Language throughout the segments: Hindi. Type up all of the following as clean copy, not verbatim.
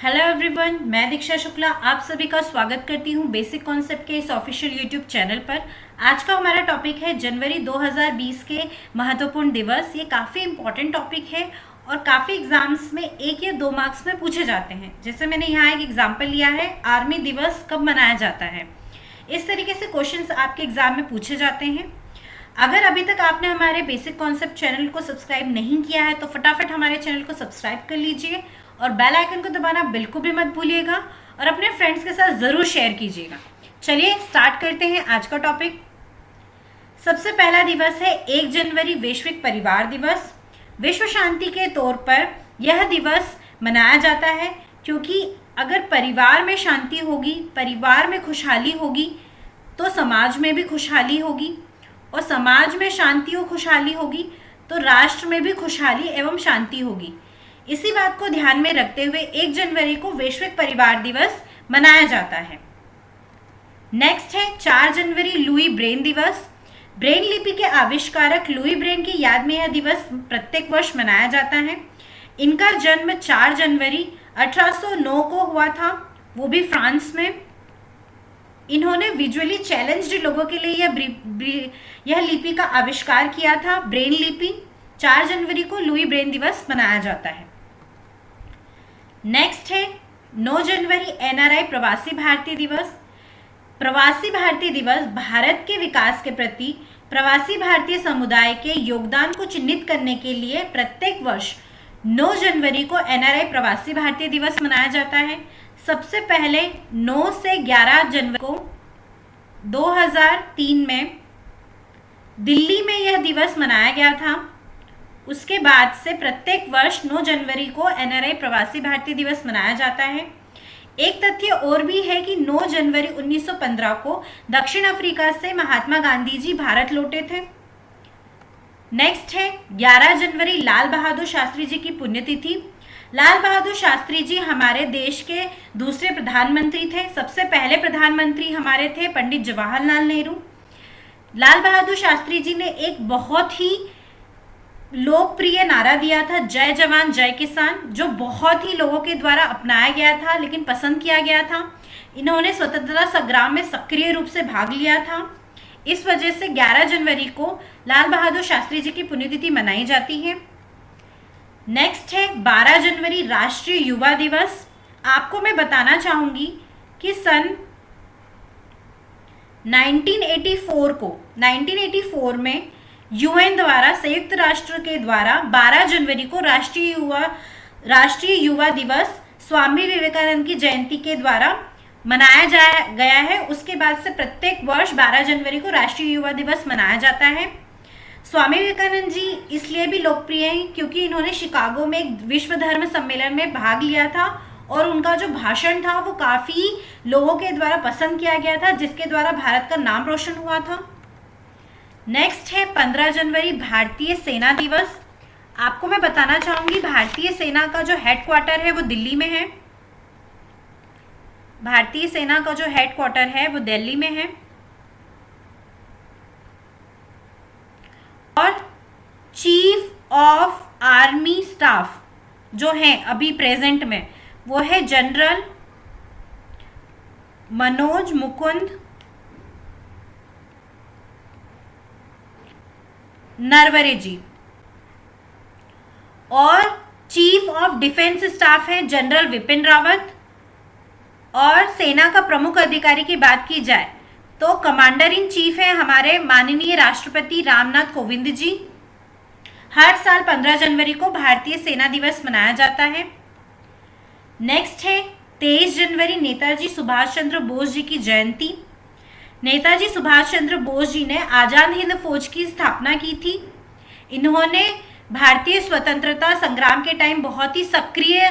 हेलो एवरीवन, मैं दीक्षा शुक्ला आप सभी का स्वागत करती हूँ बेसिक कॉन्सेप्ट के इस ऑफिशियल यूट्यूब चैनल पर। आज का हमारा टॉपिक है जनवरी 2020 के महत्वपूर्ण दिवस। ये काफ़ी इम्पोर्टेंट टॉपिक है और काफ़ी एग्जाम्स में 1 या 2 मार्क्स में पूछे जाते हैं। जैसे मैंने यहाँ एक एग्जाम्पल लिया है, आर्मी दिवस कब मनाया जाता है। इस तरीके से क्वेश्चंस आपके एग्जाम में पूछे जाते हैं। अगर अभी तक आपने हमारे बेसिक कॉन्सेप्ट चैनल को सब्सक्राइब नहीं किया है तो फटाफट हमारे चैनल को सब्सक्राइब कर लीजिए और बेल आइकन को दबाना बिल्कुल भी मत भूलिएगा और अपने फ्रेंड्स के साथ ज़रूर शेयर कीजिएगा। चलिए स्टार्ट करते हैं आज का टॉपिक। सबसे पहला दिवस है 1 जनवरी वैश्विक परिवार दिवस। विश्व शांति के तौर पर यह दिवस मनाया जाता है क्योंकि अगर परिवार में शांति होगी, परिवार में खुशहाली होगी तो समाज में भी खुशहाली होगी और समाज में शांति और खुशहाली होगी तो राष्ट्र में भी खुशहाली एवं शांति होगी। इसी बात को ध्यान में रखते हुए 1 जनवरी को वैश्विक परिवार दिवस मनाया जाता है। नेक्स्ट है 4 जनवरी लुई ब्रेन दिवस। ब्रेन लिपि के आविष्कारक लुई ब्रेन की याद में यह दिवस प्रत्येक वर्ष मनाया जाता है। इनका जन्म 4 जनवरी 1809 को हुआ था, वो भी फ्रांस में। इन्होंने विजुअली चैलेंज्ड लोगों के लिए यह लिपि का आविष्कार किया था, ब्रेन लिपि। 4 जनवरी को लुई ब्रेन दिवस मनाया जाता है। नेक्स्ट है 9 जनवरी एनआरआई प्रवासी भारतीय दिवस। प्रवासी भारतीय दिवस भारत के विकास के प्रति प्रवासी भारतीय समुदाय के योगदान को चिन्हित करने के लिए प्रत्येक वर्ष 9 जनवरी को एनआरआई प्रवासी भारतीय दिवस मनाया जाता है। सबसे पहले 9 से 11 जनवरी को 2003 में दिल्ली में यह दिवस मनाया गया था। उसके बाद से प्रत्येक वर्ष 9 जनवरी को एनआरआई प्रवासी भारतीय दिवस मनाया जाता है। एक तथ्य और भी है कि 9 जनवरी 1915 को दक्षिण अफ्रीका से महात्मा गांधी जी भारत लौटे थे। नेक्स्ट है 11 जनवरी लाल बहादुर शास्त्री जी की पुण्यतिथि। लाल बहादुर शास्त्री जी हमारे देश के दूसरे प्रधानमंत्री थे। सबसे पहले प्रधानमंत्री हमारे थे पंडित जवाहरलाल नेहरू। लाल बहादुर शास्त्री जी ने एक बहुत ही लोकप्रिय नारा दिया था, जय जवान जय किसान, जो बहुत ही लोगों के द्वारा अपनाया गया था लेकिन पसंद किया गया था। इन्होंने स्वतंत्रता संग्राम में सक्रिय रूप से भाग लिया था। इस वजह से 11 जनवरी को लाल बहादुर शास्त्री जी की पुण्यतिथि मनाई जाती है। नेक्स्ट है 12 जनवरी राष्ट्रीय युवा दिवस। आपको मैं बताना चाहूँगी कि सन 1984 में यूएन द्वारा, संयुक्त राष्ट्र के द्वारा 12 जनवरी को राष्ट्रीय युवा दिवस स्वामी विवेकानंद की जयंती के द्वारा मनाया गया है। उसके बाद से प्रत्येक वर्ष 12 जनवरी को राष्ट्रीय युवा दिवस मनाया जाता है। स्वामी विवेकानंद जी इसलिए भी लोकप्रिय हैं क्योंकि इन्होंने शिकागो में एक विश्व धर्म सम्मेलन में भाग लिया था और उनका जो भाषण था वो काफ़ी लोगों के द्वारा पसंद किया गया था, जिसके द्वारा भारत का नाम रोशन हुआ था। नेक्स्ट है 15 जनवरी भारतीय सेना दिवस। आपको मैं बताना चाहूँगी भारतीय सेना का जो हेडक्वार्टर है वो दिल्ली में है। भारतीय सेना का जो हेडक्वार्टर है वो दिल्ली में है और चीफ ऑफ आर्मी स्टाफ जो है अभी प्रेजेंट में वो है जनरल मनोज मुकुंद नरवरे जी और चीफ ऑफ डिफेंस स्टाफ है जनरल विपिन रावत। और सेना का प्रमुख अधिकारी की बात की जाए तो कमांडर इन चीफ है हमारे माननीय राष्ट्रपति रामनाथ कोविंद जी। हर साल 15 जनवरी को भारतीय सेना दिवस मनाया जाता है। नेक्स्ट है 23 जनवरी नेताजी सुभाष चंद्र बोस जी की जयंती। नेताजी सुभाष चंद्र बोस जी ने आज़ाद हिंद फौज की स्थापना की थी। इन्होंने भारतीय स्वतंत्रता संग्राम के टाइम बहुत ही सक्रिय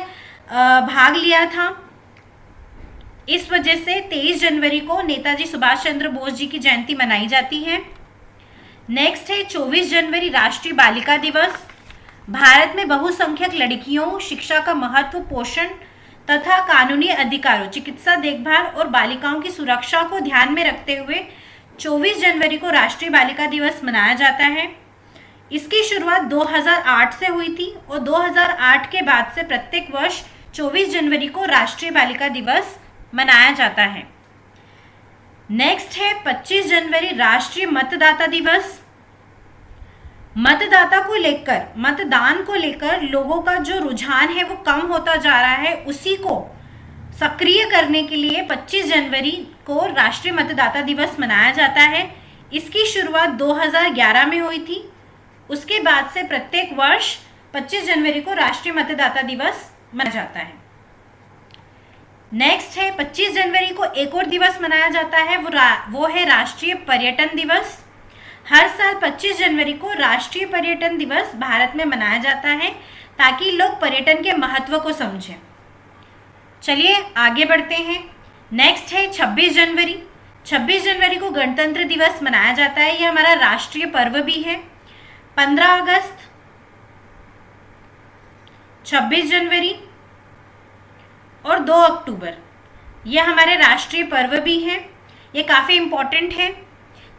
भाग लिया था। इस वजह से 23 जनवरी को नेताजी सुभाष चंद्र बोस जी की जयंती मनाई जाती है। नेक्स्ट है 24 जनवरी राष्ट्रीय बालिका दिवस। भारत में बहुसंख्यक लड़कियों, शिक्षा का महत्व, पोषण तथा कानूनी अधिकारों, चिकित्सा देखभाल और बालिकाओं की सुरक्षा को ध्यान में रखते हुए 24 जनवरी को राष्ट्रीय बालिका दिवस मनाया जाता है। इसकी शुरुआत 2008 से हुई थी और 2008 के बाद से प्रत्येक वर्ष 24 जनवरी को राष्ट्रीय बालिका दिवस मनाया जाता है। नेक्स्ट है 25 जनवरी राष्ट्रीय मतदाता दिवस। मतदान को लेकर लोगों का जो रुझान है वो कम होता जा रहा है, उसी को सक्रिय करने के लिए 25 जनवरी को राष्ट्रीय मतदाता दिवस मनाया जाता है। इसकी शुरुआत 2011 में हुई थी। उसके बाद से प्रत्येक वर्ष 25 जनवरी को राष्ट्रीय मतदाता दिवस मनाया जाता है। नेक्स्ट है 25 जनवरी को एक और दिवस मनाया जाता है, वो है राष्ट्रीय पर्यटन दिवस। हर साल 25 जनवरी को राष्ट्रीय पर्यटन दिवस भारत में मनाया जाता है ताकि लोग पर्यटन के महत्व को समझें। चलिए आगे बढ़ते हैं। नेक्स्ट है 26 जनवरी। 26 जनवरी को गणतंत्र दिवस मनाया जाता है, यह हमारा राष्ट्रीय पर्व भी है। 15 अगस्त, 26 जनवरी और 2 अक्टूबर ये हमारे राष्ट्रीय पर्व भी हैं, ये काफ़ी इम्पोर्टेंट है।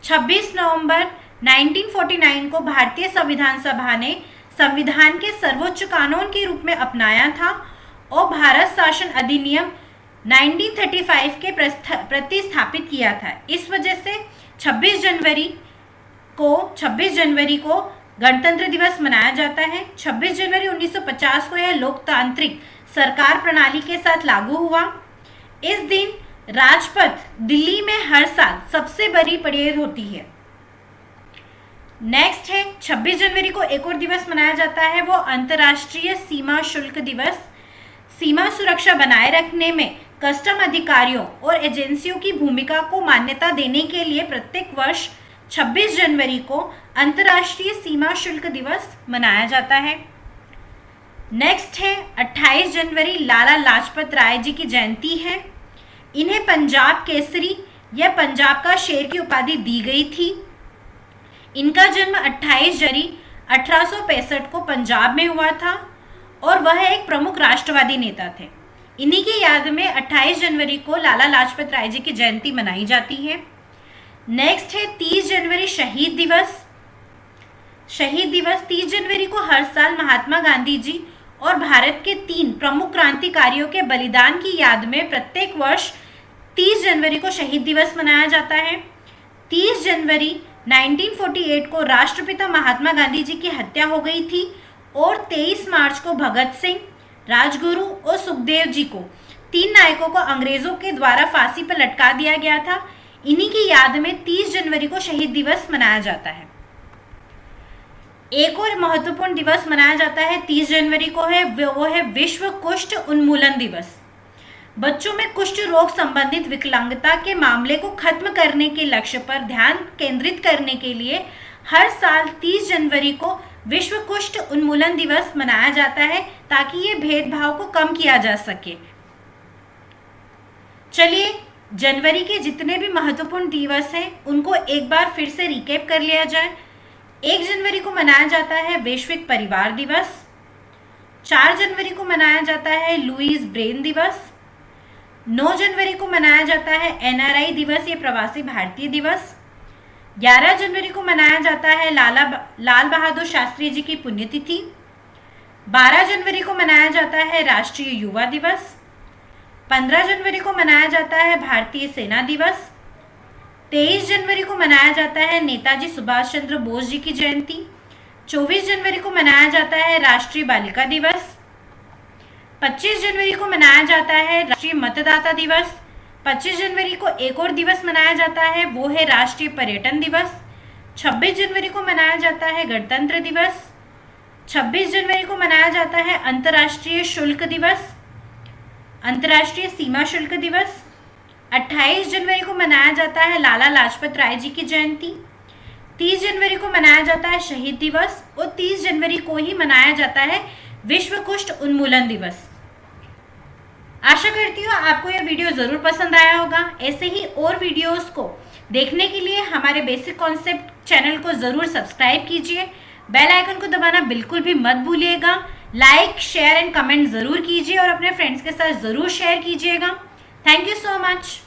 26 नवंबर 1949 को भारतीय संविधान सभा ने संविधान के सर्वोच्च कानून के रूप में अपनाया था और भारत शासन अधिनियम 1935 के प्रतिस्थापित किया था। इस वजह से 26 जनवरी को गणतंत्र दिवस मनाया जाता है। 26 जनवरी 1950 को यह लोकतांत्रिक सरकार प्रणाली के साथ लागू हुआ। इस दिन राजपथ दिल्ली में हर साल सबसे बड़ी परेड होती है। नेक्स्ट है 26 जनवरी को एक और दिवस मनाया जाता है, वो अंतर्राष्ट्रीय सीमा शुल्क दिवस। सीमा सुरक्षा बनाए रखने में कस्टम अधिकारियों और एजेंसियों की भूमिका को मान्यता देने के लिए प्रत्येक वर्ष 26 जनवरी को अंतर्राष्ट्रीय सीमा शुल्क दिवस मनाया जाता है। नेक्स्ट है 28 जनवरी लाला लाजपत राय जी की जयंती है। इन्हें पंजाब केसरी या पंजाब का शेर की उपाधि दी गई थी। इनका जन्म 28 जनवरी 1865 को पंजाब में हुआ था और वह एक प्रमुख राष्ट्रवादी नेता थे। इन्हीं की याद में 28 जनवरी को लाला लाजपत राय जी की जयंती मनाई जाती है। नेक्स्ट है 30 जनवरी शहीद दिवस। 30 जनवरी को हर साल महात्मा गांधी जी और भारत के 3 प्रमुख क्रांतिकारियों के बलिदान की याद में प्रत्येक वर्ष 30 जनवरी को शहीद दिवस मनाया जाता है। 30 जनवरी 1948 को राष्ट्रपिता महात्मा गांधी जी की हत्या हो गई थी और 23 मार्च को भगत सिंह, राजगुरु और सुखदेव जी को 3 नायकों को अंग्रेजों के द्वारा फांसी पर लटका दिया गया था। इन्हीं की याद में 30 जनवरी को शहीद दिवस मनाया जाता है। एक और महत्वपूर्ण दिवस मनाया जाता है 30 जनवरी को वो है विश्व कुष्ठ उन्मूलन दिवस। बच्चों में कुष्ठ रोग संबंधित विकलांगता के मामले को खत्म करने के लक्ष्य पर ध्यान केंद्रित करने के लिए हर साल 30 जनवरी को विश्व कुष्ठ उन्मूलन दिवस मनाया जाता है ताकि ये भेदभाव को कम किया जा सके। चलिए जनवरी के जितने भी महत्वपूर्ण दिवस हैं उनको एक बार फिर से रिकैप कर लिया जाए। 1 जनवरी को मनाया जाता है वैश्विक परिवार दिवस। 4 जनवरी को मनाया जाता है लुईस ब्रेन दिवस। 9 जनवरी को मनाया जाता है NRI दिवस, ये प्रवासी भारतीय दिवस। 11 जनवरी को मनाया जाता है लाल बहादुर शास्त्री जी की पुण्यतिथि। 12 जनवरी को मनाया जाता है राष्ट्रीय युवा दिवस। 15 जनवरी को मनाया जाता है भारतीय सेना दिवस। 23 जनवरी को मनाया जाता है नेताजी सुभाष चंद्र बोस जी की जयंती। 24 जनवरी को मनाया जाता है राष्ट्रीय बालिका दिवस। 25 जनवरी को मनाया जाता है राष्ट्रीय मतदाता दिवस। 25 जनवरी को एक और दिवस मनाया जाता है, वो है राष्ट्रीय पर्यटन दिवस। 26 जनवरी को मनाया जाता है गणतंत्र दिवस। 26 जनवरी को मनाया जाता है अंतर्राष्ट्रीय शुल्क दिवस, अंतर्राष्ट्रीय सीमा शुल्क दिवस। 28 जनवरी को मनाया जाता है लाला लाजपत राय जी की जयंती। 30 जनवरी को मनाया जाता है शहीद दिवस और 30 जनवरी को ही मनाया जाता है विश्व कुष्ठ उन्मूलन दिवस। आशा करती हूँ आपको यह वीडियो ज़रूर पसंद आया होगा। ऐसे ही और वीडियोस को देखने के लिए हमारे बेसिक कॉन्सेप्ट चैनल को ज़रूर सब्सक्राइब कीजिए। बेल आइकन को दबाना बिल्कुल भी मत भूलिएगा। लाइक, शेयर एंड कमेंट ज़रूर कीजिए और अपने फ्रेंड्स के साथ ज़रूर शेयर कीजिएगा। Thank you so much.